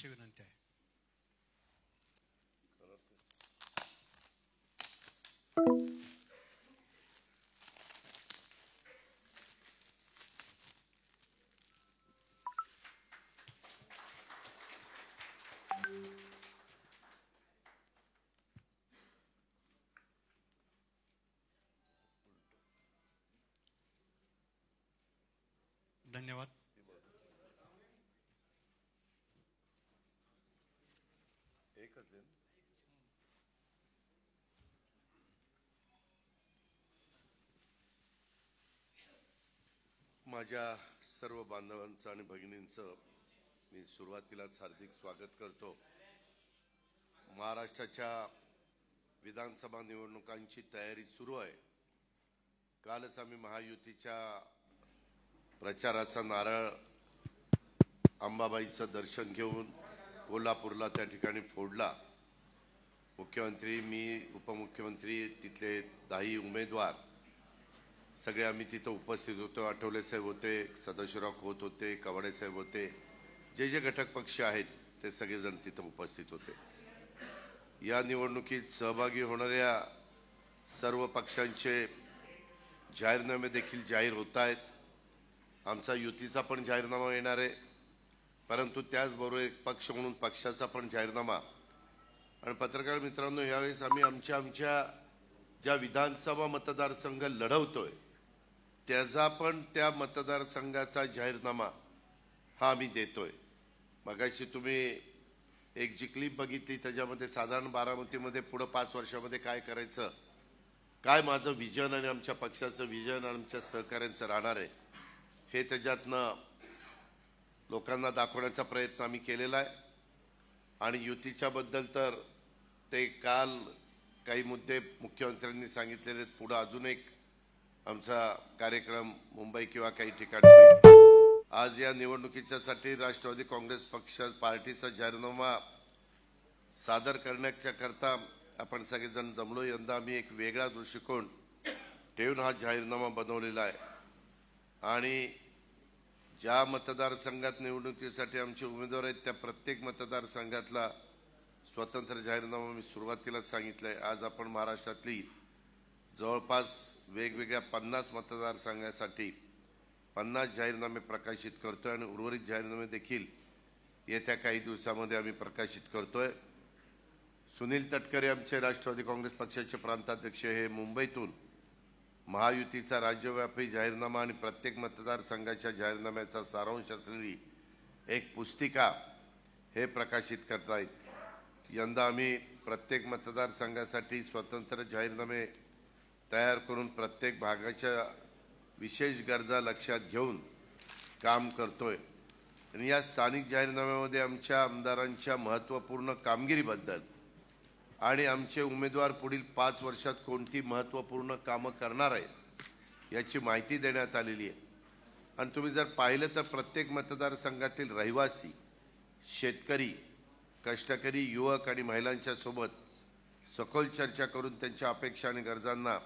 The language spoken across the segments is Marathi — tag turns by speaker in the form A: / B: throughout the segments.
A: अशी विनंती आहे. धन्यवाद.
B: माझ्या सर्व बांधवांचं आणि भगिनींचं मी सुरुवातीलाच हार्दिक स्वागत करतो. महाराष्ट्राच्या विधानसभा निवडणुकांची तयारी सुरू आहे. कालच आम्ही महायुतीच्या प्रचाराचा नारळ अंबाबाईचं दर्शन घेऊन कोल्हापूरला त्या ठिकाणी फोडला. मुख्यमंत्री, मी, उपमुख्यमंत्री, तिथले 10 उमेदवार सगळे आम्ही तिथं उपस्थित होतो. आठवले साहेब होते, सदाशिवराव खोत होते, कवाडे साहेब होते, जे घटक पक्ष आहेत ते सगळेजण तिथं उपस्थित होते. या निवडणुकीत सहभागी होणाऱ्या सर्व पक्षांचे जाहीरनामे देखील जाहीर होत आहेत. आमचा युतीचा पण जाहीरनामा येणार आहे, परंतु त्याचबरोबर एक पक्ष म्हणून पक्षाचा पण जाहीरनामा. आणि पत्रकार मित्रांनो, यावेळेस आम्ही आमच्या ज्या विधानसभा मतदारसंघ लढवतोय त्याचा पण त्या मतदारसंघाचा जाहीरनामा हा आम्ही देतोय. मगाशी तुम्ही एक जी क्लिप बघितली, त्याच्यामध्ये साधारण बारामतीमध्ये पुढं 5 वर्षामध्ये काय करायचं, काय माझं विजन आणि आमच्या पक्षाचं विजन आणि आमच्या सहकाऱ्यांचं राहणार आहे, हे त्याच्यातनं लोकांना दाखवण्याचा प्रयत्न आम्ही केलेला आहे. आणि युतीच्या बद्दल तर ते काल काही मुद्दे मुख्यमंत्र्यांनी सांगितलेले. पुढं अजून एक आमचा कार्यक्रम मुंबई किंवा काही ठिकाणी होईल. आज या निवडणुकीच्यासाठी राष्ट्रवादी काँग्रेस पक्ष पार्टीचा जाहीरनामा सादर करण्याच्या करता आपण सगळेजण जमलो. यंदा आम्ही एक वेगळा दृष्टिकोन ठेवून हा जाहीरनामा बनवलेला आहे. आणि ज्या मतदारसंघात निवडणुकीसाठी आमचे उमेदवार आहेत त्या प्रत्येक मतदारसंघातला स्वतंत्र जाहीरनामा मी सुरुवातीलाच सांगितलं आहे. आज आपण महाराष्ट्रातली जवळपास वेगवेगळ्या 50 मतदारसंघासाठी 50 जाहीरनामे प्रकाशित करतोय आणि उर्वरित जाहीरनामे देखील येत्या काही दिवसामध्ये आम्ही प्रकाशित करतोय. सुनील तटकरे आमचे राष्ट्रवादी काँग्रेस पक्षाचे प्रांताध्यक्ष हे मुंबईतून महायुतीचा राज्यव्यापी जाहीरनामा आणि प्रत्येक मतदारसंघाच्या जाहीरनाम्याचा सारांश असलेली एक पुस्तिका हे प्रकाशित करतायत. यंदा आम्ही प्रत्येक मतदारसंघासाठी स्वतंत्र जाहीरनामे तयार करून प्रत्येक भागाच्या विशेष गरजा लक्षात घेऊन काम करतोय. आणि या स्थानिक जाहीरनाम्यामध्ये आमच्या आमदारांच्या महत्त्वपूर्ण कामगिरीबद्दल आणि आमचे उमेदवार पुढील 5 वर्षात कोणती महत्त्वपूर्ण कामं करणार आहेत याची माहिती देण्यात आलेली आहे. आणि तुम्ही जर पाहिलं तर प्रत्येक मतदारसंघातील रहिवासी, शेतकरी, कष्टकरी, युवक आणि महिलांच्या सोबत सखोल चर्चा करून त्यांच्या अपेक्षा आणि गरजांना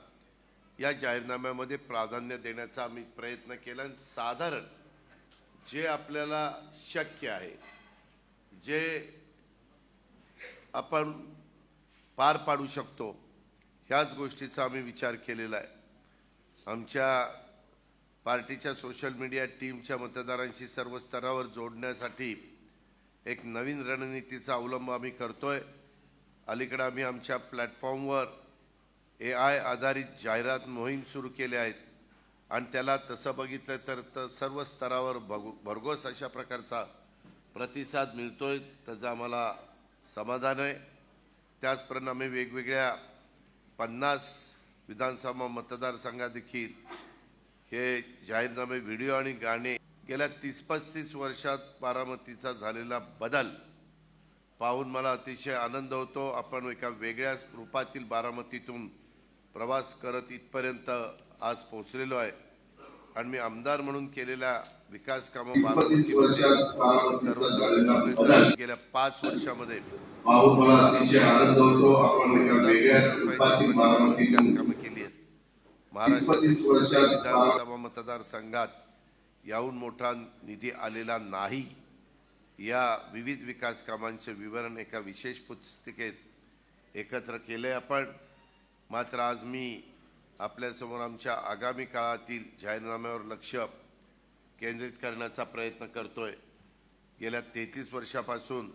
B: या जाहीरनाम्यामध्ये प्राधान्य देण्याचा आम्ही प्रयत्न केला. आणि साधारण जे आपल्याला शक्य आहे, जे आपण पार पाडू शकतो, ह्याच गोष्टीचा आम्ही विचार केलेला आहे. आमच्या पार्टीच्या सोशल मीडिया टीमच्या मतदारांशी सर्व स्तरावर जोडण्यासाठी एक नवीन रणनीतीचा अवलंब आम्ही करतोय. अलीकडे आम्ही आमच्या प्लॅटफॉर्मवर AI आधारित जाहिरात मोहीम सुरू केली आहेत. आणि त्याला तसं बघितलं तर सर्व स्तरावर भरघोस अशा प्रकारचा प्रतिसाद मिळतोय, त्याचा आम्हाला समाधान आहे. त्याचप्रमाणे वेगवेगळ्या 50 विधानसभा मतदारसंघात देखील हे जाहीरनामे, व्हिडिओ आणि गाणे गेल्या 30-35 वर्षात बारामतीचा झालेला बदल पाहून मला अतिशय आनंद होतो. आपण एका वेगळ्या रूपातील बारामतीतून प्रवास करत इथपर्यंत आज पोहोचलेलो आहे. आणि मी आमदार म्हणून केलेल्या विकास कामं गेल्या 5 वर्षामध्ये
C: पाहून मला अतिशय आनंद होतो. आपण एका वेगळ्या रूपातील बारामतीतून
B: कामं केली आहेत. महाराष्ट्रातील विधानसभा मतदारसंघात याहून मोठा निधी आलेला नाही. या विविध विकास कामांचे विवरण एका विशेष पुस्तिकेत एकत्र केले आपण। मात्र आज मी आपल्यासमोर आमच्या आगामी काळातील जाहीरनाम्यावर लक्ष केंद्रित करण्याचा प्रयत्न करतोय। गेल्या 33 वर्षापासून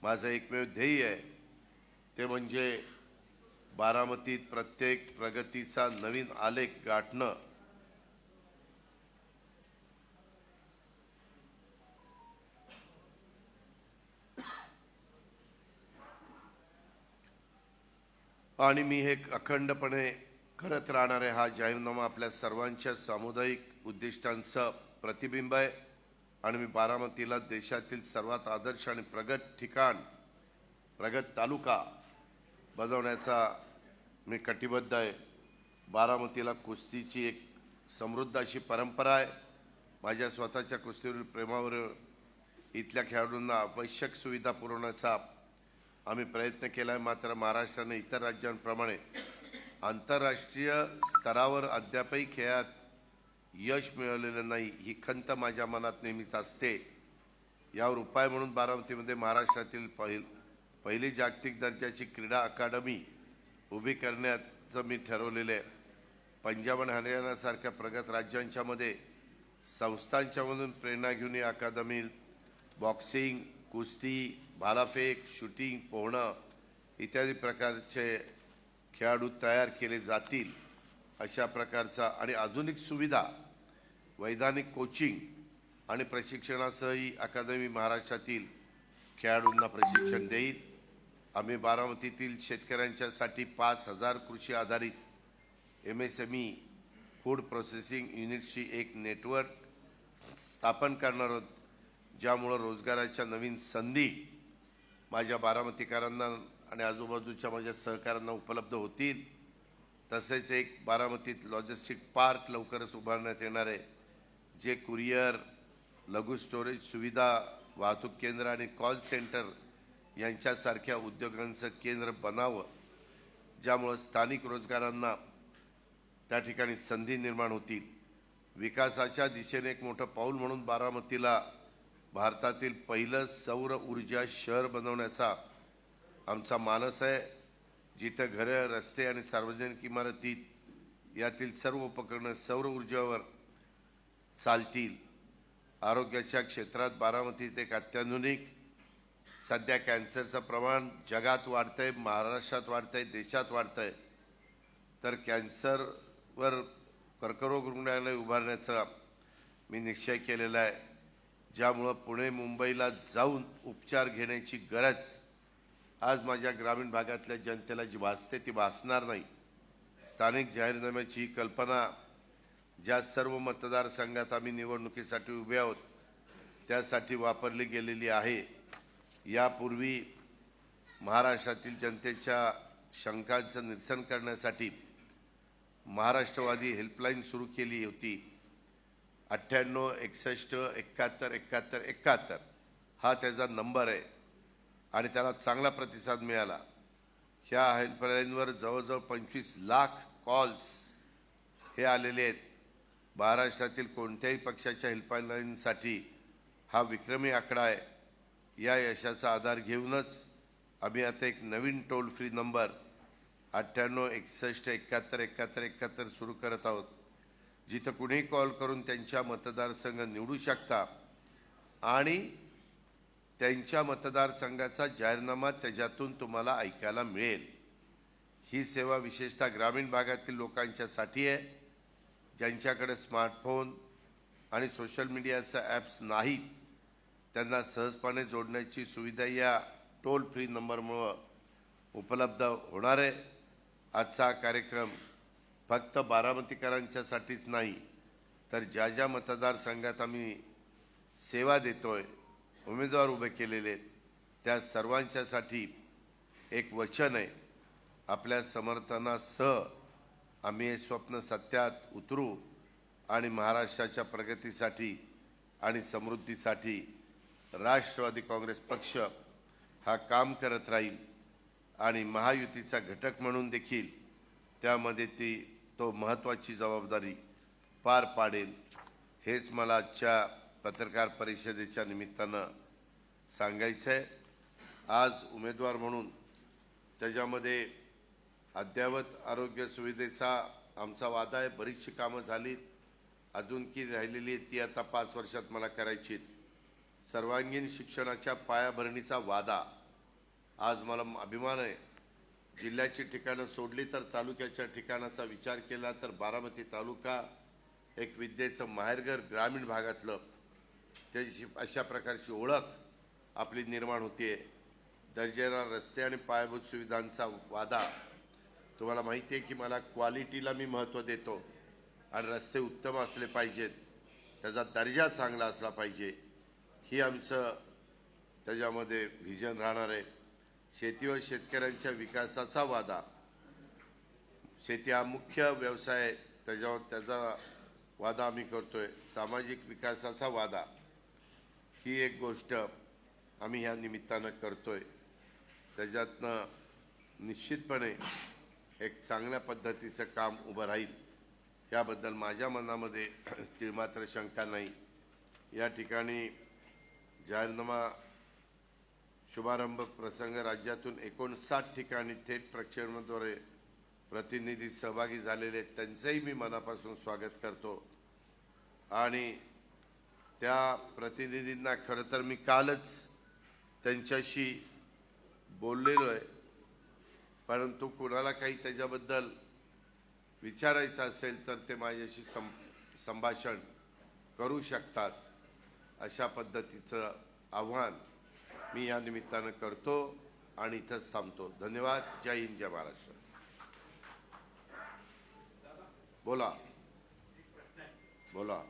B: माझं एकमेव ध्येय आहे ते म्हणजे बारामतीत प्रत्येक प्रगतीचा नवीन आलेख गाठणं। आणि मी हे अखंडपणे करत राहणार आहे। हा जाहीरनामा आपल्या सर्वांच्या सामुदायिक उद्दिष्टांचं प्रतिबिंब आहे आणि मी बारामतीला देशातील सर्वात आदर्श आणि प्रगत ठिकाण, प्रगत तालुका बनवण्याचा मी कटिबद्ध आहे। बारामतीला कुस्तीची एक समृद्ध अशी परंपरा आहे। माझ्या स्वतःच्या कुस्तीवरील प्रेमावर इथल्या खेळाडूंना आवश्यक सुविधा पुरवण्याचा आम्ही प्रयत्न केला आहे। मात्र महाराष्ट्राने इतर राज्यांप्रमाणे आंतरराष्ट्रीय स्तरावर अद्यापही खेळात यश मिळवलेलं नाही, ही खंत माझ्या मनात नेहमीच असते। यावर उपाय म्हणून बारामतीमध्ये महाराष्ट्रातील पहिली जागतिक दर्जाची क्रीडा अकादमी उभी करण्याचं मी ठरवलेलं आहे। पंजाब आणि हरियाणासारख्या प्रगत राज्यांच्या मध्ये संस्थांच्यामधून प्रेरणा घेऊन ही अकादमी बॉक्सिंग, कुस्ती, भालाफेक, शूटिंग, पोहणं इत्यादी प्रकारचे खेळाडू तयार केले जातील अशा प्रकारचा आणि आधुनिक सुविधा, वैधानिक कोचिंग आणि प्रशिक्षणासह ही अकादमी महाराष्ट्रातील खेळाडूंना प्रशिक्षण देईल। आम्ही बारामतीतील शेतकऱ्यांच्यासाठी 5000 कृषी आधारित MSME फूड प्रोसेसिंग युनिटची एक नेटवर्क स्थापन करणार आहोत, ज्यामुळे रोजगाराच्या नवीन संधी माझ्या बारामतीकरांना आणि आजूबाजूच्या माझ्या सहकाऱ्यांना उपलब्ध होतील। तसेच एक बारामतीत लॉजिस्टिक पार्क लवकरच उभारण्यात येणार आहे, जे कुरिअर, लघु स्टोरेज सुविधा, वाहतूक केंद्र आणि कॉल सेंटर यांच्यासारख्या उद्योगांचं केंद्र बनावं, ज्यामुळे स्थानिक रोजगारांना त्या ठिकाणी संधी निर्माण होतील। विकासाच्या दिशेने एक मोठं पाऊल म्हणून बारामतीला भारतातील पहिलं सौर ऊर्जा शहर बनवण्याचा आमचा मानस आहे, जिथे घरे, रस्ते आणि सार्वजनिक इमारतीत यातील सर्व उपकरणं सौर ऊर्जेवर चालतील। आरोग्याच्या क्षेत्रात बारामतीत एक अत्याधुनिक, सध्या कॅन्सरचं प्रमाण जगात वाढतंय, महाराष्ट्रात वाढतंय, देशात वाढतंय, तर कॅन्सरवर कर्करोग रुग्णालय उभारण्याचा मी निश्चय केलेला आहे, ज्यामुळे पुणे मुंबईला जाऊन उपचार घेण्याची गरज आज माझ्या ग्रामीण भागातल्या जनतेला जी भासते ती भासणार नाही। स्थानिक जाहीरनाम्याची कल्पना ज्या सर्व मतदारसंघात आम्ही निवडणुकीसाठी उभे आहोत त्यासाठी वापरली गेलेली आहे। यापूर्वी महाराष्ट्रातील जनतेच्या शंकांचं निरसन करण्यासाठी महाराष्ट्रवादी हेल्पलाईन सुरू केली होती। 98 61 71 71 71 हा त्याचा नंबर आहे आणि त्याला चांगला प्रतिसाद मिळाला। ह्या हेल्पलाईनवर जवळजवळ 25 लाख कॉल्स हे आलेले आहेत। महाराष्ट्रातील कोणत्याही पक्षाच्या हेल्पलाईनसाठी हा विक्रमी आकडा आहे। या यशाचा आधार घेऊनच आम्ही आता एक नवीन टोल फ्री नंबर 98 61 71 71 71 सुरू करत आहोत, जिथं कुणीही कॉल करून त्यांच्या मतदारसंघ निवडू शकता आणि त्यांच्या मतदारसंघाचा जाहीरनामा त्याच्यातून तुम्हाला ऐकायला मिळेल। ही सेवा विशेषतः ग्रामीण भागातील लोकांच्यासाठी आहे, ज्यांच्याकडे स्मार्टफोन आणि सोशल मीडियाचे ॲप्स नाहीत, त्यांना सहजपणे जोडण्याची सुविधा या टोल फ्री नंबरमुळे उपलब्ध होणार आहे। आजचा कार्यक्रम फक्त बारामतीकरांच्यासाठीच नाही, तर ज्या ज्या मतदारसंघात आम्ही सेवा देतोय, उमेदवार उभे केलेले आहेत, त्या सर्वांच्यासाठी एक वचन आहे। आपल्या समर्थनासह आम्ही हे स्वप्न सत्यात उतरू आणि महाराष्ट्राच्या प्रगतीसाठी आणि समृद्धीसाठी राष्ट्रवादी काँग्रेस पक्ष हा काम करत राहील आणि महायुतीचा घटक म्हणून देखील त्यामध्ये तो महत्त्वाची जबाबदारी पार पाडेल। हेच मला आजच्या पत्रकार परिषदेच्या निमित्तानं सांगायचं आहे. आज उमेदवार म्हणून त्याच्यामध्ये अद्ययावत आरोग्य सुविधेचा आमचा वादा आहे. बरीचशी कामं झालीत, अजून की राहिलेली आहे ती आता 5 वर्षात मला करायची. सर्वांगीण शिक्षणाच्या पायाभरणीचा वादा. आज मला अभिमान आहे, जिल्ह्याची ठिकाणं सोडली तर तालुक्याच्या ठिकाणाचा विचार केला तर बारामती तालुका एक विद्येचं माहेरघर ग्रामीण भागातलं त्याची अशा प्रकारची ओळख आपली निर्माण होतीये. दर्जेदार रस्ते आणि पायाभूत सुविधांचा वादा. तुम्हाला माहिती आहे की मला क्वालिटीला मी महत्त्व देतो आणि रस्ते उत्तम असले पाहिजेत, त्याचा दर्जा चांगला असला पाहिजे, ही आमचं त्याच्यामध्ये व्हिजन राहणार आहे. शेती व शेतकऱ्यांच्या विकासाचा वादा. शेती हा मुख्य व्यवसाय आहे, त्याचा वादा आम्ही करतोय. सामाजिक विकासाचा वादा ही एक गोष्ट आम्ही ह्या निमित्तानं करतोय. त्याच्यातनं निश्चितपणे एक चांगल्या पद्धतीचं काम उभं राहील याबद्दल माझ्या मनामध्ये तिळमात्र शंका नाही. या ठिकाणी जाहीरनामा शुभारंभ प्रसंग राज्यातून 59 ठिकाणी थेट प्रक्षेपणाद्वारे प्रतिनिधी सहभागी झालेले त्यांचंही मी मनापासून स्वागत करतो. आणि त्या प्रतिनिधींना खरं तर मी कालच त्यांच्याशी बोललेलो आहे, परंतु कुणाला काही त्याच्याबद्दल विचारायचं असेल तर ते माझ्याशी संभाषण करू शकतात. अशा पद्धतीचं आव्हान मी या निमित्तानं करतो आणि इथंच थांबतो. धन्यवाद. जय हिंद, जय महाराष्ट्र. बोला बोला.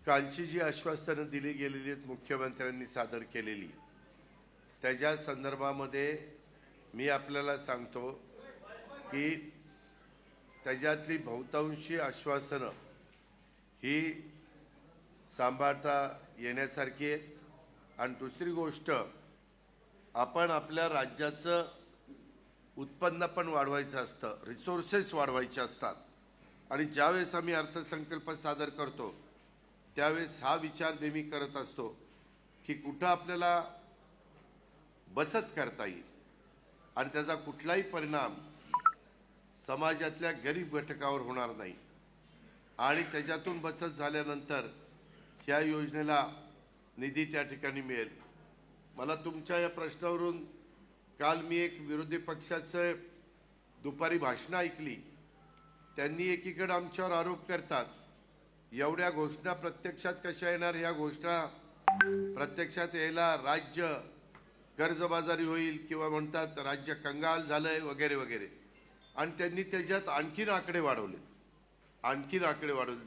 B: कालची जी आश्वासनं दिली गेलेली आहेत मुख्यमंत्र्यांनी सादर केलेली, त्याच्या संदर्भामध्ये मी आपल्याला सांगतो की त्याच्यातली बहुतांशी आश्वासनं ही सांभाळता येण्यासारखी आहे. आणि दुसरी गोष्ट, आपण आपल्या राज्याचं उत्पन्न पण वाढवायचं असतं, रिसोर्सेस वाढवायचे असतात. आणि ज्यावेळेस आम्ही अर्थसंकल्प सादर करतो त्यावेळेस हा विचार नेहमी करत असतो की कुठं आपल्याला बचत करता येईल आणि त्याचा कुठलाही परिणाम समाजातल्या गरीब घटकावर होणार नाही. आणि त्याच्यातून बचत झाल्यानंतर ह्या योजनेला निधी त्या ठिकाणी मिळेल. मला तुमच्या या प्रश्नावरून काल मी एक विरोधी पक्षाचं दुपारी भाषणं ऐकली. त्यांनी एकीकडे आमच्यावर आरोप करतात, एवढ्या घोषणा प्रत्यक्षात कशा येणार, ह्या घोषणा प्रत्यक्षात यायला राज्य कर्जबाजारी होईल किंवा म्हणतात राज्य कंगाल झालंय वगैरे वगैरे. आणि त्यांनी त्याच्यात आणखीन आकडे वाढवले.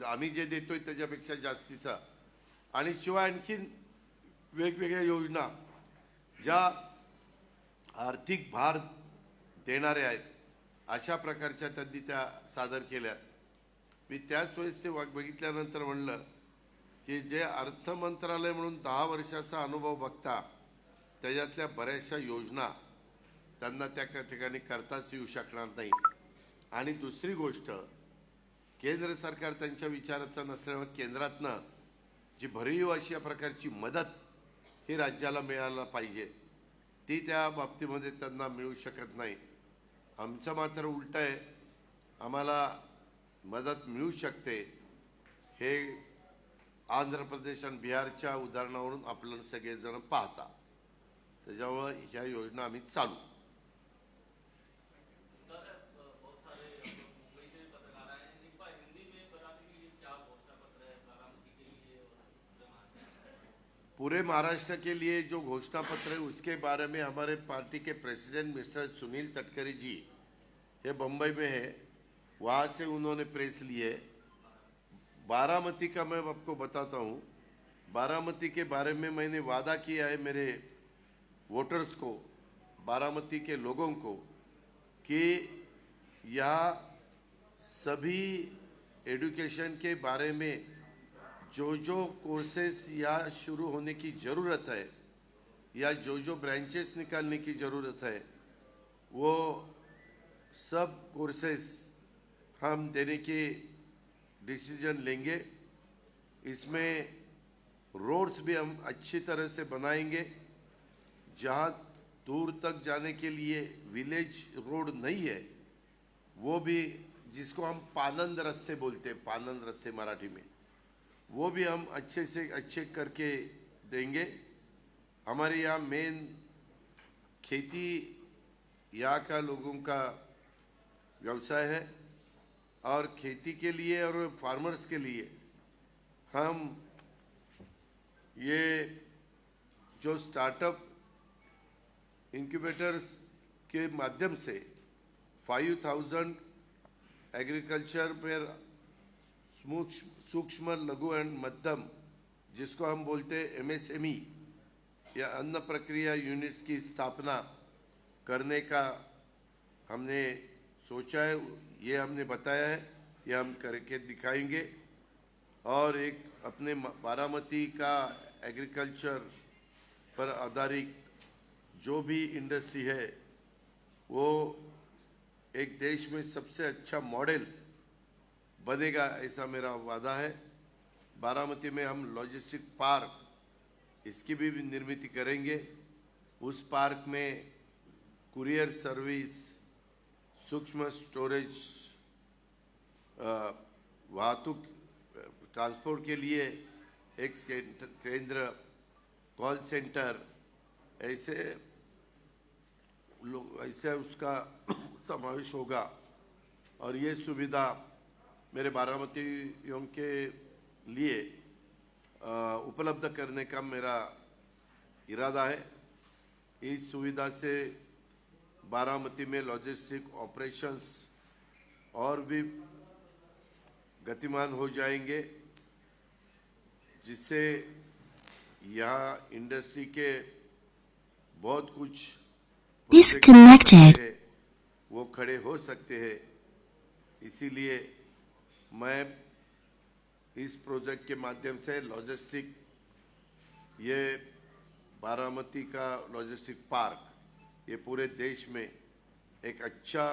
B: आम्ही जे देतोय त्याच्यापेक्षा जास्तीचा. आणि शिवाय आणखीन वेगवेगळ्या योजना ज्या आर्थिक भार देणाऱ्या आहेत अशा प्रकारच्या त्यांनी त्या सादर केल्या. मी त्याच वेळेस ते बघितल्यानंतर म्हणलं की जे अर्थ मंत्रालय म्हणून 10 वर्षाचा अनुभव बघता त्याच्यातल्या बऱ्याचशा योजना त्यांना त्या ठिकाणी करताच येऊ शकणार नाही. आणि दुसरी गोष्ट, केंद्र सरकार त्यांच्या विचाराचं नसल्यामुळे केंद्रातनं जी भरीव अशा प्रकारची मदत ही राज्याला मिळायला पाहिजे ती त्या बाबतीमध्ये त्यांना मिळू शकत नाही. आमचं मात्र उलट आहे, आम्हाला मदत मिळू शकते. हे आंध्र प्रदेश आणि बिहारच्या उदाहरणावरून आपल्याला सगळेजण पाहता. त्याच्यामुळं ह्या योजना आम्ही चालू. पूरे महाराष्ट्र के लिए जो घोषणा पत्र है उसके बारे में हमारे पार्टी के प्रेसिडेंट मिस्टर सुनील तटकरे जी ये बम्बई में है, वहाँ से उन्होंने प्रेस ली है. बारामती का मैं आपको बताता हूँ. बारामती के बारे में मैंने वादा किया है मेरे वोटर्स को, बारामती के लोगों को, कि यहाँ सभी एजुकेशन के बारे में जो कोर्सेस यहाँ शुरू होने की ज़रूरत है या जो ब्रांचेस निकालने की ज़रूरत है वो सब कोर्सेस हम देने की डिसीजन लेंगे। इसमें रोड्स भी हम अच्छी तरह से बनाएंगे। जहाँ दूर तक जाने के लिए विलेज रोड नहीं है वो भी, जिसको हम पानंद रास्ते बोलते हैं, पानंद रास्ते मराठी में, वो भी हम अच्छे से अच्छे करके देंगे। हमारे यहाँ मेन खेती यहाँ का लोगों का व्यवसाय है और खेती के लिए और फार्मर्स के लिए हम ये जो स्टार्टअप इंक्यूबेटर्स के माध्यम से 5000 एग्रीकल्चर पर सूक्ष्म लघु एंड मध्यम, जिसको हम बोलते हैं MSME या अन्न प्रक्रिया यूनिट्स की स्थापना करने का हमने सोचा है। ये हमने बताया है, ये हम करके दिखाएंगे। और एक अपने बारामती का एग्रीकल्चर पर आधारित जो भी इंडस्ट्री है वो एक देश में सबसे अच्छा मॉडल बनेगा, ऐसा मेरा वादा है। बारामती में हम लॉजिस्टिक पार्क इसकी भी निर्मित करेंगे। उस पार्क में कुरियर सर्विस, सूक्ष्म स्टोरेज, वाहतूक ट्रांसपोर्ट के लिए एक केंद्र, कॉल सेंटर, ऐसे उसका समावेश होगा। और ये सुविधा मेरे बारामतीयों के लिए उपलब्ध करने का मेरा इरादा है। इस सुविधा से बारामती में लॉजिस्टिक ऑपरेशंस और भी गतिमान हो जाएंगे, जिससे यहाँ इंडस्ट्री के बहुत कुछ
D: Disconnected.
B: वो खड़े हो सकते हैं। इसीलिए मैं इस प्रोजेक्ट के माध्यम से लॉजिस्टिक, ये बारामती का लॉजिस्टिक पार्क ये पूरे देश में एक अच्छा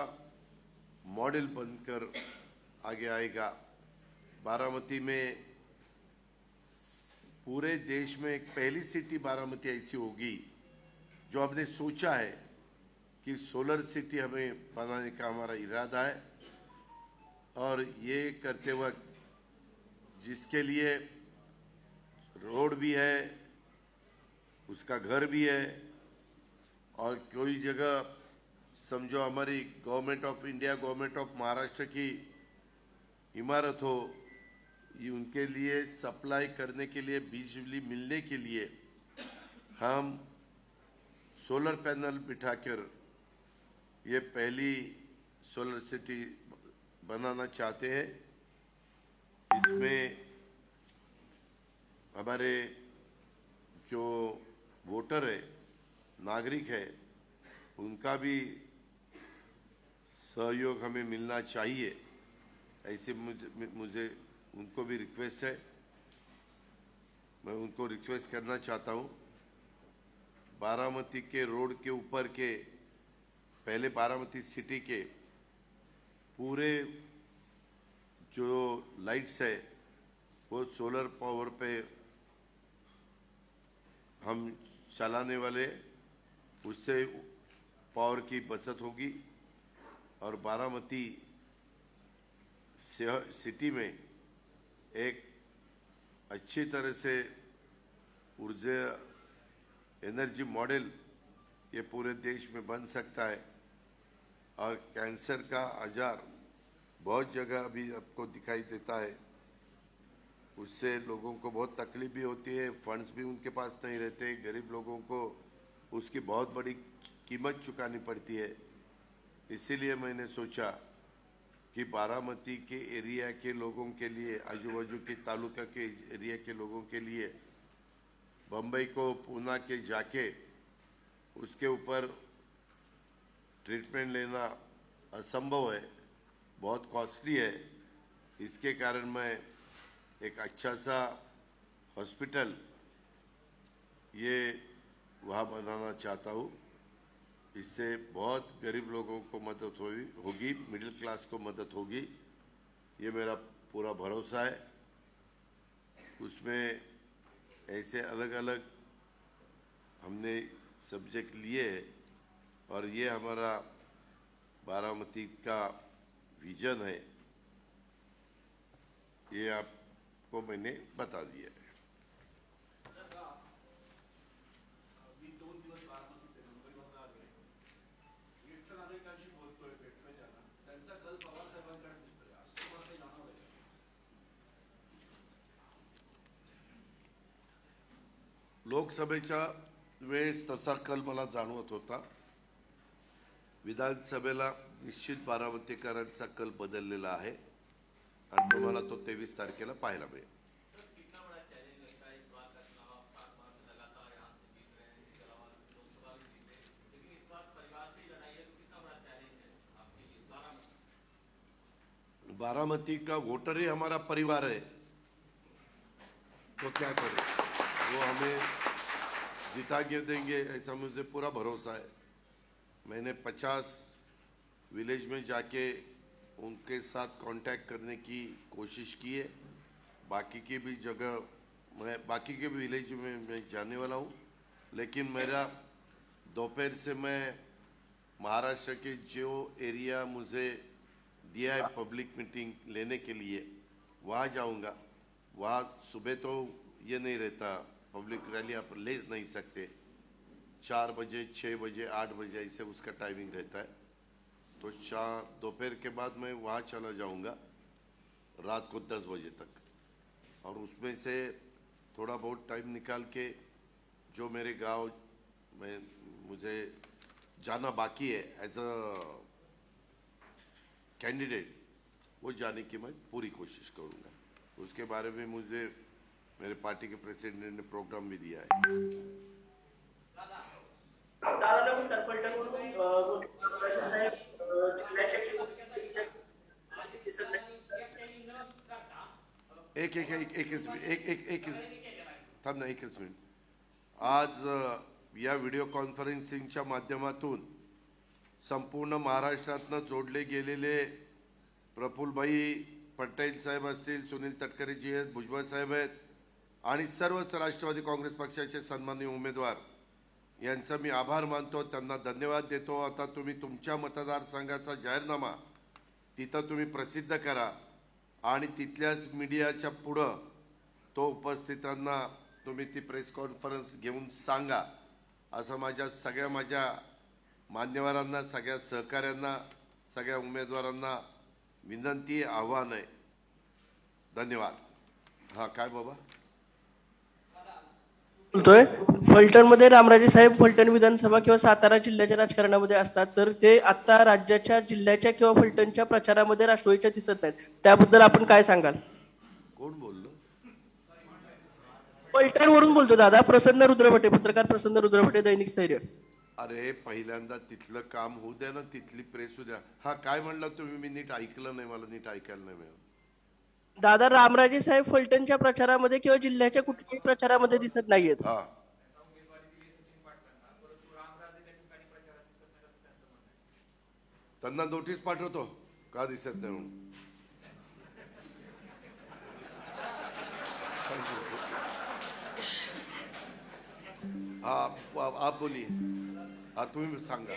B: मॉडल बनकर आगे आएगा। बारामती में पूरे देश में एक पहली सिटी बारामती ऐसी होगी जो हमने सोचा है कि सोलर सिटी हमें बनाने का हमारा इरादा है। और ये करते वक्त जिसके लिए रोड भी है, उसका घर भी है, और कोई जगह समझो हमारी government of India, government of Maharashtra की इमारत हो, ये उनके लिए सप्लाई करने के लिए, बिजली मिलने के लिए हम सोलर पैनल बिठाकर ये पहली सोलर सिटी बनाना चाहते हैं। इसमें हमारे जो वोटर है, नागरिक है, उनका भी सहयोग हमें मिलना चाहिए। ऐसे मुझे उनको भी रिक्वेस्ट है, मैं उनको रिक्वेस्ट करना चाहता हूँ। बारामती के रोड के ऊपर के, पहले बारामती सिटी के पूरे जो लाइट्स है वो सोलर पावर पे हम चलाने वाले, उससे पावर की बचत होगी। और बारामती सिटी में एक अच्छी तरह से ऊर्जा एनर्जी मॉडल ये पूरे देश में बन सकता है। और कैंसर का आजार बहुत जगह अभी आपको दिखाई देता है, उससे लोगों को बहुत तकलीफ भी होती है, फंड्स भी उनके पास नहीं रहते, गरीब लोगों को उसकी बहुत बड़ी कीमत चुकानी पड़ती है। इसीलिए मैंने सोचा कि बारामती के एरिया के लोगों के लिए, आजू बाजू के तालुका के एरिया के लोगों के लिए, बम्बई को पूना के जाके उसके ऊपर ट्रीटमेंट लेना असंभव है, बहुत कॉस्टली है। इसके कारण मैं एक अच्छा सा हॉस्पिटल ये वहाँ बनाना चाहता हूँ। इससे बहुत गरीब लोगों को मदद होगी, मिडिल क्लास को मदद होगी, ये मेरा पूरा भरोसा है। उसमें ऐसे अलग अलग हमने सब्जेक्ट लिए और ये हमारा बारामती का विजन है, ये आपको मैंने बता दिया है। लोकसभेच्या वेळेस तसा कल मला जाणवत होता, विधानसभेला निश्चित बारामतीकरांचा कल बदललेला आहे आणि तुम्हाला तो 23 तारखेला पाहायला मिळेल। बारामती का वोटर ही हमारा परिवार है, तो क्या करें, वो हमें जिता के देंगे ऐसा मुझे पूरा भरोसा है। मैंने 50 विलेज में जाके उनके साथ कांटेक्ट करने की कोशिश की है। बाकी की भी जगह बाकी के भी विलेज में मैं जाने वाला हूँ, लेकिन मेरा दोपहर से मैं महाराष्ट्र के जो एरिया मुझे दिया है पब्लिक मीटिंग लेने के लिए वहाँ जाऊँगा। वहाँ सुबह तो ये नहीं रहता, पब्लिक रैली आप ले नहीं सकते, 4 बजे 6 बजे 8 बजे ऐसे उसका टाइमिंग रहता है। तो दोपहर के बाद मैं वहाँ चला जाऊँगा रात को 10 बजे तक, और उसमें से थोड़ा बहुत टाइम निकाल के जो मेरे गांव में मुझे जाना बाकी है एज अ कैंडिडेट, वो जाने की मैं पूरी कोशिश करूँगा। उसके बारे में मुझे मेरे पार्टी के प्रेसिडेंट ने प्रोग्राम भी दिया है।
E: दादा नमस्कार, फलटणवरून साहेब जिल्ह्याच्या
B: एक थांब ना, एकच मिनिट। आज या व्हिडिओ कॉन्फरन्सिंगच्या माध्यमातून संपूर्ण महाराष्ट्रातनं जोडले गेलेले प्रफुल्लभाई पटेल साहेब असतील, सुनील तटकरेजी आहेत, भुजबळ साहेब आहेत आणि सर्वच राष्ट्रवादी काँग्रेस पक्षाचे सन्माननीय उमेदवार यांचा मी आभार मानतो, त्यांना धन्यवाद देतो। आता तुम्ही तुमच्या मतदारसंघाचा जाहीरनामा तिथं तुम्ही प्रसिद्ध करा आणि तिथल्याच मीडियाच्या पुढं तो उपस्थितांना तुम्ही ती प्रेस कॉन्फरन्स घेऊन सांगा, असं माझ्या मान्यवरांना, सगळ्या सहकाऱ्यांना, सगळ्या उमेदवारांना विनंती, आव्हान आहे। धन्यवाद। हाँ काय बाबा
E: बोलतोय, फलटणमध्ये रामराजे साहेब फलटण विधानसभा किंवा सातारा जिल्ह्याच्या राजकारणामध्ये असतात, तर ते आता राज्याच्या, जिल्ह्याच्या किंवा फलटणच्या प्रचारामध्ये राष्ट्रवादीच्या दिसत नाहीत, त्याबद्दल आपण काय सांगाल?
B: कोण बोललो?
E: फलटणवरून बोलतो दादा, प्रसन्न रुद्रभटे, पत्रकार प्रसन्न रुद्रभटे, दैनिक स्थैर्य।
B: अरे पहिल्यांदा तिथलं काम होऊ द्या ना, तिथली प्रेस होऊ द्या। हा काय म्हणला तुम्ही? मी नीट ऐकलं नाही, मला नीट ऐकायला नाही मिळालं।
E: दादा रामराजे साहेब फलटणच्या प्रचारामध्ये किंवा जिल्ह्याच्या कुठल्याही प्रचारामध्ये दिसत नाहीयेत।
B: हा त्यांना नोटीस पाठवतो का दिसत नाही म्हणून। आप बोलिए, हाँ तुम्ही सांगा।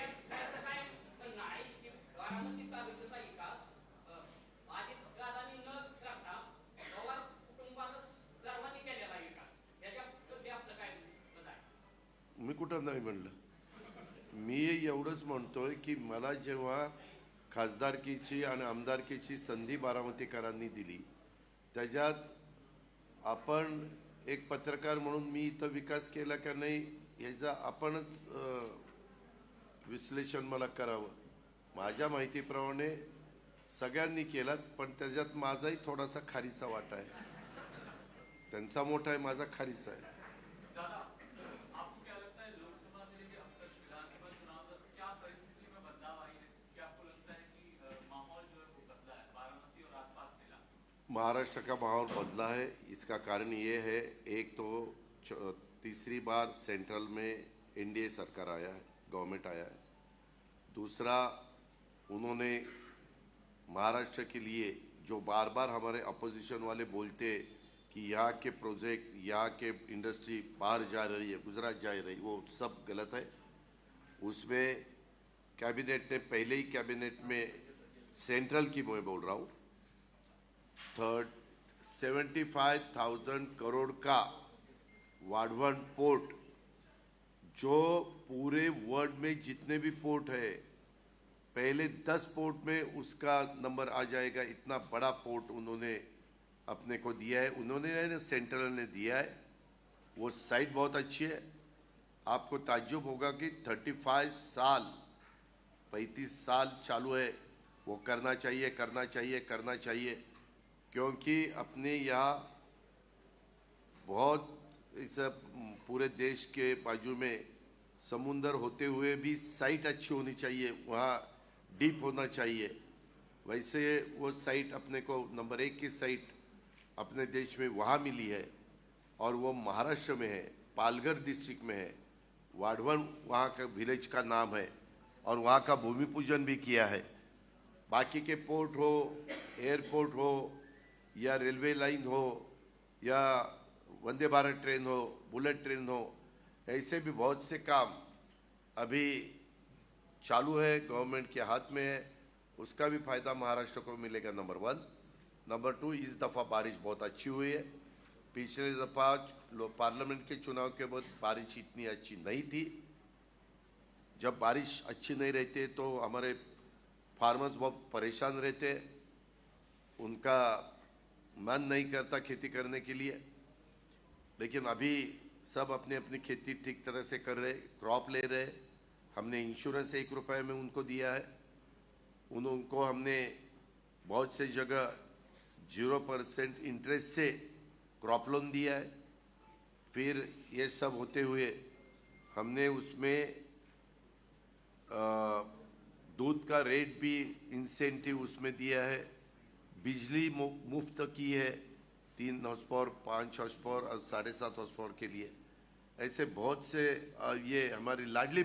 B: मी कुठं नाही म्हणलं, मी एवढंच म्हणतोय की मला जेव्हा खासदारकीची आणि आमदारकीची संधी बारामतीकरांनी दिली, त्याच्यात आपण एक पत्रकार म्हणून मी इथं विकास केला का नाही याचा आपणच विश्लेषण मला करावं। माझ्या माहितीप्रमाणे सगळ्यांनी केला, पण त्याच्यात माझाही थोडासा खारीचा वाटा आहे। त्यांचा मोठा आहे, माझा खारीचा आहे। महाराष्ट्र का माहौल बदला है, इसका कारण ये है, एक तो तीसरी बार सेंट्रल में एनडीए सरकार आया है, गवर्नमेंट आया है। दूसरा, उन्होंने महाराष्ट्र के लिए जो बार बार हमारे अपोजिशन वाले बोलते कि यहाँ के प्रोजेक्ट, यहाँ के इंडस्ट्री बाहर जा रही है, गुजरात जा रही, वो सब गलत है। उसमें कैबिनेट ने, पहले ही कैबिनेट में सेंट्रल की मैं बोल रहा हूँ, 75,000 करोड़ का वाढवण पोर्ट, जो पूरे वर्ल्ड में जितने भी पोर्ट है, पहले 10 पोर्ट में उसका नंबर आ जाएगा। इतना बड़ा पोर्ट उन्होंने अपने को दिया है, उन्होंने सेंट्रल ने दिया है। वो साइट बहुत अच्छी है। आपको ताज्जुब होगा कि 35 साल 35 साल चालू है। वो करना चाहिए, करना चाहिए, करना चाहिए, क्योंकि अपने यहाँ बहुत इस पूरे देश के बाजू में समुंदर होते हुए भी साइट अच्छी होनी चाहिए, वहाँ डीप होना चाहिए। वैसे वो साइट अपने को नंबर 1 की साइट अपने देश में वहाँ मिली है, और वो महाराष्ट्र में है, पालघर डिस्ट्रिक्ट में है। वाढवण वहाँ का विलेज का नाम है, और वहाँ का भूमि पूजन भी किया है। बाकी के पोर्ट हो, एयरपोर्ट हो, या रेलवे लाइन हो, या वंदे भारत ट्रेन हो, बुलेट ट्रेन हो, ऐसे भी बहुत से काम अभी चालू है, गवर्नमेंट के हाथ में है। उसका भी फायदा महाराष्ट्र को मिलेगा, नंबर 1। नंबर 2, इस दफ़ा बारिश बहुत अच्छी हुई है। पिछले दफ़ा पार्लियामेंट के चुनाव के बाद बारिश इतनी अच्छी नहीं थी। जब बारिश अच्छी नहीं रहती तो हमारे फार्मर्स बहुत परेशान रहते, उनका मन नहीं करता खेती करने के लिए। लेकिन अभी सब अपनी अपनी खेती ठीक तरह से कर रहे, क्रॉप ले रहे। हमने इंश्योरेंस 1 रुपये में उनको दिया है। उनको हमने बहुत से जगह 0% इंटरेस्ट से क्रॉप लोन दिया है। फिर ये सब होते हुए हमने उसमें दूध का रेट भी इंसेंटिव उसमें दिया है। बिजली मुफ्त की है, 3 हॉर्स पावर, 5 हॉर्स पावर और 7.5 हॉर्स पावर के लिए। ऐसे बहुत से ये हमारी लाडली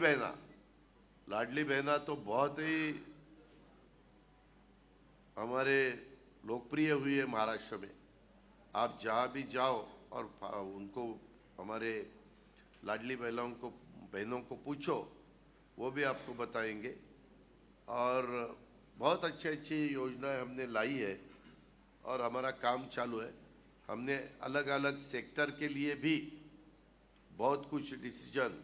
B: बहना तो बहुत ही हमारे लोकप्रिय हुई है महाराष्ट्र में। आप जहाँ भी जाओ और उनको, हमारे लाडली बहनों को पूछो, वो भी आपको बताएंगे। और बहुत अच्छी अच्छी योजनाएं हमने लाई है, और हमारा काम चालू है। हमने अलग अलग सेक्टर के लिए भी बहुत कुछ डिसीजन,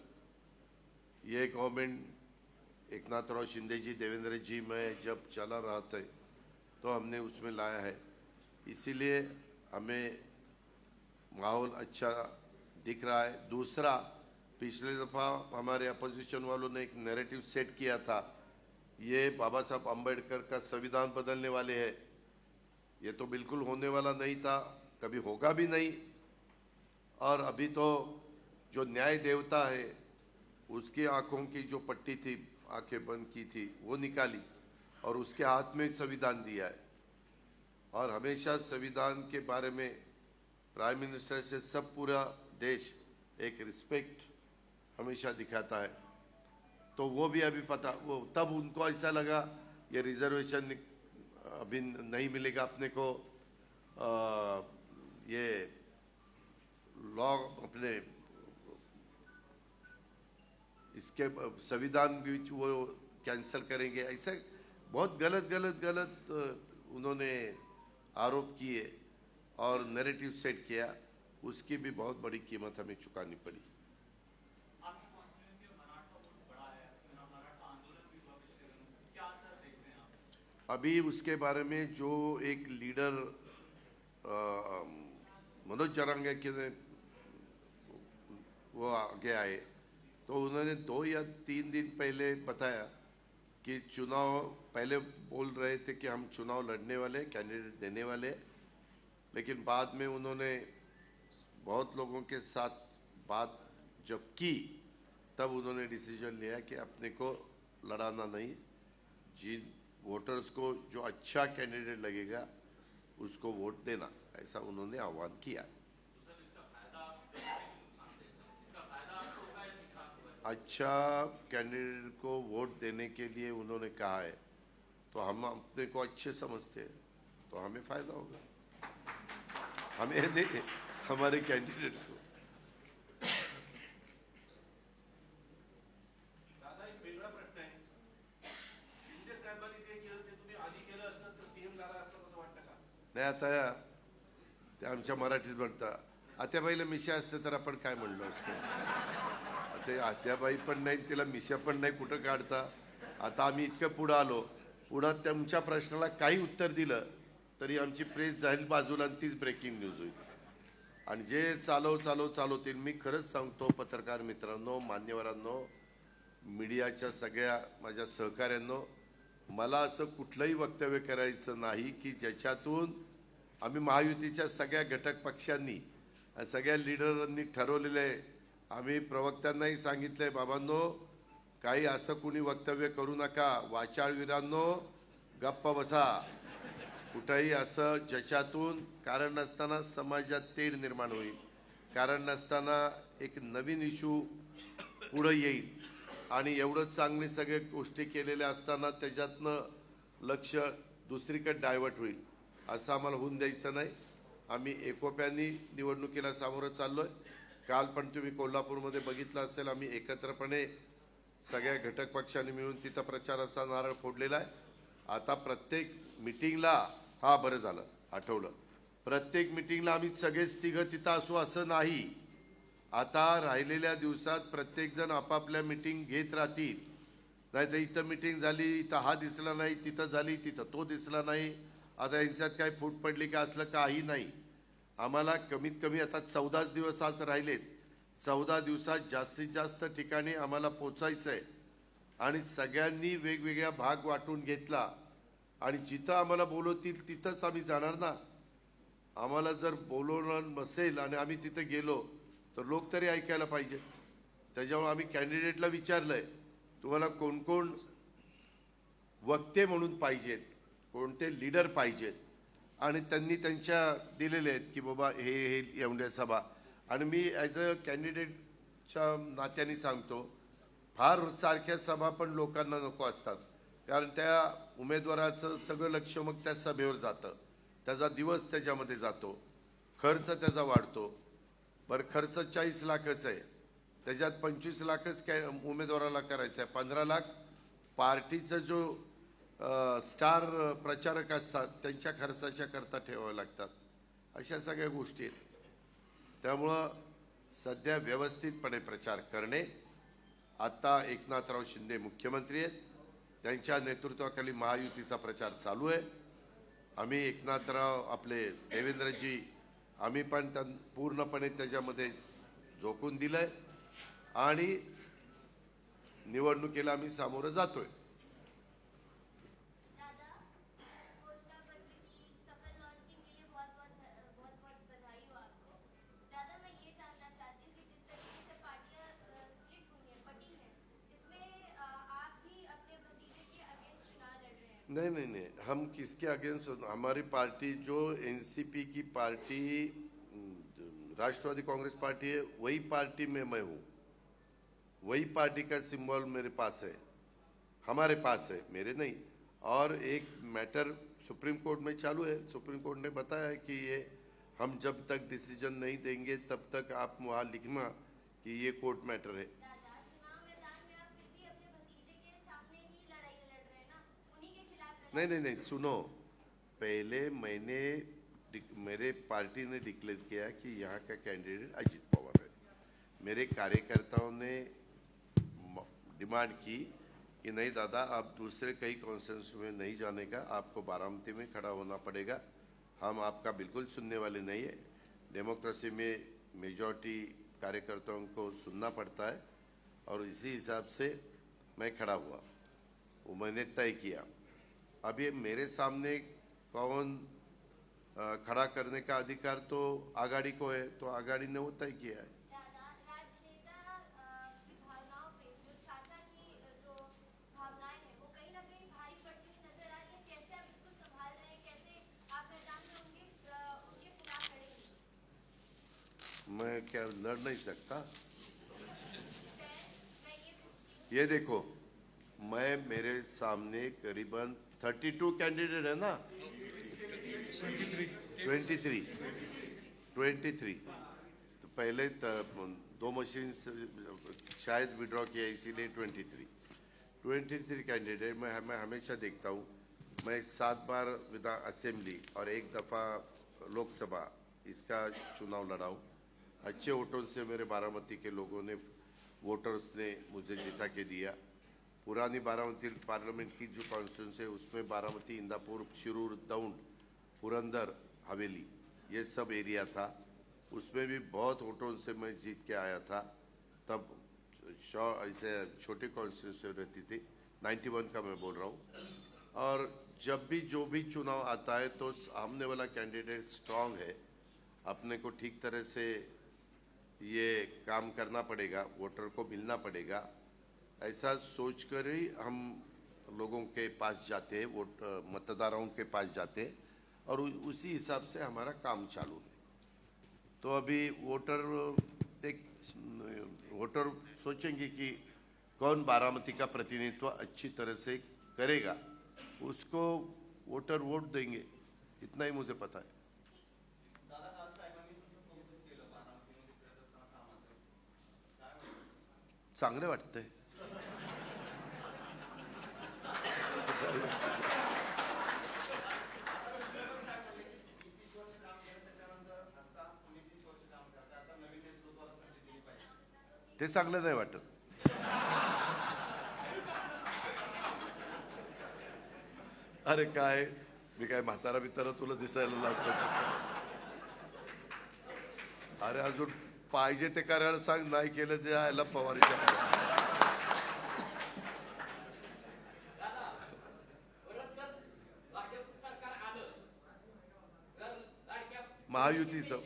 B: ये गवर्नमेंट एकनाथराव शिंदे जी, देवेंद्र जी में जब चला रहा था, तो हमने उसमें लाया है। इसीलिए हमें माहौल अच्छा दिख रहा है। दूसरा, पिछले दफ़ा हमारे अपोजिशन वालों ने एक नैरेटिव सेट किया था, ये बाबा साहब अम्बेडकर का संविधान बदलने वाले हैं। ये तो बिल्कुल होने वाला नहीं था, कभी होगा भी नहीं। और अभी तो जो न्याय देवता है, उसकी आंखों की जो पट्टी थी, आंखें बंद की थी, वो निकाली और उसके हाथ में संविधान दिया है। और हमेशा संविधान के बारे में प्राइम मिनिस्टर से सब पूरा देश एक रिस्पेक्ट हमेशा दिखाता है। तो वो भी अभी पता, वो तब उनको ऐसा लगा ये रिजर्वेशन अभी नहीं मिलेगा अपने को, ये लॉ अपने इसके संविधान भी वो कैंसिल करेंगे। ऐसा बहुत गलत उन्होंने आरोप किए और नैरेटिव सेट किया। उसकी भी बहुत बड़ी कीमत हमें चुकानी पड़ी। अभी उसके बारे में जो एक लीडर मनोज जरांगे के वो आगे आए, तो उन्होंने 2 या 3 दिन पहले बताया कि चुनाव, पहले बोल रहे थे कि हम चुनाव लड़ने वाले, कैंडिडेट देने वाले, लेकिन बाद में उन्होंने बहुत लोगों के साथ बात जब की, तब उन्होंने डिसीजन लिया कि अपने को लड़ाना नहीं, जिन वोटर्स को जो अच्छा कैंडिडेट लगेगा उसको वोट देना, ऐसा उन्होंने आह्वान किया। अच्छा कैंडिडेट को वोट देने के लिए उन्होंने कहा है, तो हम अपने को अच्छे समझते हैं, तो हमें फायदा होगा, हमें नहीं, हमारे कैंडिडेट को। नाही आता ते आमच्या मराठीत म्हणतात आत्याबाईला मिशा असते तर आपण काय म्हणलो असतो, आता आत्याबाई पण नाही, तिला मिशा पण नाही, कुठं काढता। आता आम्ही इतकं पुढं आलो, पुन्हा तुमच्या प्रश्नाला काही उत्तर दिलं तरी आमची प्रेस जाईल बाजूला आणि तीच ब्रेकिंग न्यूज होईल। आणि जे चालवतील, मी खरंच सांगतो पत्रकार मित्रांनो, मान्यवरांनो, मीडियाच्या सगळ्या माझ्या सहकाऱ्यांनो, मला असं कुठलंही वक्तव्य करायचं नाही की ज्याच्यातून आम्ही महायुतीच्या सगळ्या घटक पक्षांनी सगळ्या लीडरांनी ठरवलेलं आहे, आम्ही प्रवक्त्यांनाही सांगितलंय, बाबांनो काही असं कुणी वक्तव्य करू नका, वाचाळवीरांनो गप्प बसा, कुठंही असं ज्याच्यातून कारण नसताना समाजात तेढ निर्माण होईल, कारण नसताना एक नवीन इश्यू पुढे येईल आणि एवढं चांगले सगळे गोष्टी केलेल्या असताना त्याच्यातनं लक्ष दुसरीकडे डायव्हर्ट होईल, असं आम्हाला होऊन द्यायचं नाही। आम्ही एकोप्याने निवडणुकीला सामोरं चाललोय। काल पण तुम्ही कोल्हापूरमध्ये बघितलं असेल, आम्ही एकत्रपणे सगळ्या घटक पक्षांनी मिळून तिथं प्रचाराचा नारळ फोडलेला आहे। आता प्रत्येक मीटिंगला, हा बरं झालं आठवलं, प्रत्येक मीटिंगला आम्ही सगळेच तिघं तिथं असू असं नाही, आता राहिलेल्या दिवसात प्रत्येक जण आपापल्या मीटिंग घेत राहतील, नाही तर इथं मीटिंग झाली, इथं हा दिसला नाही, तिथं झाली, तिथं तो दिसला नाही, आता यांच्यात काय फूट पडली का, असलं काही नाही। आम्हाला कमीत कमी आता 14 दिवस आज राहिलेत, 14 दिवसात जास्तीत जास्त ठिकाणी आम्हाला पोचायचं आहे आणि सगळ्यांनी वेगवेगळ्या भाग वाटून घेतला आणि जिथं आम्हाला बोलवतील तिथंच आम्ही जाणार ना। आम्हाला जर बोलवणं नसेल आणि आम्ही तिथे गेलो तर लोक तरी ऐकायला पाहिजे। त्याच्यामुळे आम्ही कॅन्डिडेटला विचारलंय तुम्हाला कोण कोण वक्ते म्हणून पाहिजेत, कोणते लीडर पाहिजेत, आणि त्यांनी त्यांच्या दिलेले आहेत की बाबा हे एवढ्या सभा। आणि मी ॲज अ कॅन्डिडेटच्या नात्याने सांगतो, फार सारख्या सभा पण लोकांना नको असतात, कारण त्या उमेदवाराचं सगळं लक्ष मग त्या सभेवर जातं, त्याचा दिवस त्याच्यामध्ये जातो, खर्च त्याचा वाढतो। बरं खर्च 40 लाखच आहे, त्याच्यात 25 लाखच उमेदवाराला करायचा आहे, 15 लाख पार्टीचा जो स्टार प्रचारक असतात त्यांच्या खर्चाच्या करता ठेवावे लागतात, अशा सगळ्या गोष्टी आहेत। त्यामुळं सध्या व्यवस्थितपणे प्रचार करणे। आता एकनाथराव शिंदे मुख्यमंत्री आहेत, त्यांच्या नेतृत्वाखाली महायुतीचा प्रचार चालू आहे। आम्ही एकनाथराव आपले देवेंद्रजी आम्ही पण पूर्णपणे त्याच्यामध्ये झोकून दिलंय आणि निवडणुकीला आम्ही सामोरं जातोय। नहीं, हम किसके अगेंस्ट, हमारी पार्टी जो एनसीपी की पार्टी राष्ट्रवादी कांग्रेस पार्टी है, वही पार्टी में मैं हूँ, वही पार्टी का सिंबल मेरे पास है, हमारे पास है, मेरे नहीं। और एक मैटर सुप्रीम कोर्ट में चालू है, सुप्रीम कोर्ट ने बताया है कि ये हम जब तक डिसीजन नहीं देंगे तब तक आप वहाँ लिखना कि ये कोर्ट मैटर है। नहीं, सुनो, पहले मेरे पार्टी ने डिक्लेयर किया कि यहाँ का कैंडिडेट अजित पवार है। मेरे कार्यकर्ताओं ने डिमांड की कि नहीं दादा, आप दूसरे कई कॉन्फ्रेंस में नहीं जाने का, आपको बारामती में खड़ा होना पड़ेगा, हम आपका बिल्कुल सुनने वाले नहीं है। डेमोक्रेसी में मेजॉरिटी कार्यकर्ताओं को सुनना पड़ता है और इसी हिसाब से मैं खड़ा हुआ, वो मैंने तय किया। अब ये मेरे सामने कौन खड़ा करने का अधिकार तो आघाड़ी को है, तो आघाड़ी ने वो तय किया है। मैं क्या लड़ नहीं सकता? ये देखो, मैं मेरे सामने करीबन 32 कैंडिडेट है ना, 23 तो पहले दो मशीन शायद विड्रॉ किया इसीलिए 23 कैंडिडेट मैं हमेशा देखता हूँ। मैं 7 बार विधान असेंबली और 1 दफ़ा लोकसभा इसका चुनाव लड़ा हूँ। अच्छे वोटों से मेरे बारामती के लोगों ने, वोटर्स ने मुझे जिता के दिया। पुरानी बारामती पार्लियामेंट की जो कॉन्स्टिट्यूंसी है उसमें बारामती, इंदापुर, शिरूर, दौंड, पुरंदर, हवेली ये सब एरिया था, उसमें भी बहुत वोटों से मैं जीत के आया था। तब ऐसे छोटे कॉन्स्टिट्यूंसी रहती थी, 91 का मैं बोल रहा हूँ। और जब भी जो भी चुनाव आता है तो सामने वाला कैंडिडेट स्ट्रांग है, अपने को ठीक तरह से ये काम करना पड़ेगा, वोटर को मिलना पड़ेगा, ऐसा सोचकर ही हम लोगों के पास जाते हैं, वोट मतदाताओं के पास जाते हैं और उसी हिसाब से हमारा काम चालू है। तो अभी वोटर सोचेंगे कि कौन बारामती का प्रतिनिधित्व अच्छी तरह से करेगा, उसको वोटर वोट देंगे, इतना ही मुझे पता है। चांगले वाटतंय। ते चांगलं नाही वाटत। अरे काय, मी काय म्हातारा बितारा तुला दिसायला लागतो? अरे अजून पाहिजे ते करायला सांग, नाही केलं ते यायला पवारीच्या। महायुतीचं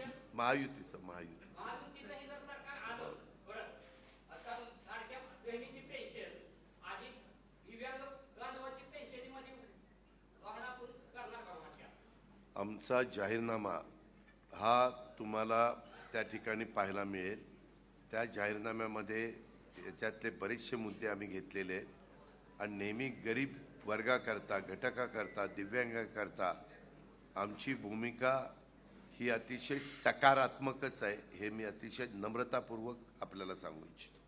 B: आमचा जाहीरनामा हा तुम्हाला त्या ठिकाणी पाहायला मिळेल। त्या जाहीरनाम्यामध्ये याच्यातले बरेचसे मुद्दे आम्ही घेतलेले आहेत आणि नेहमी गरीब वर्गाकरता, घटकाकरता, दिव्यांगाकरता आमची भूमिका ही अतिशय सकारात्मकच आहे, हे मी अतिशय नम्रतापूर्वक आपल्याला सांगू इच्छितो।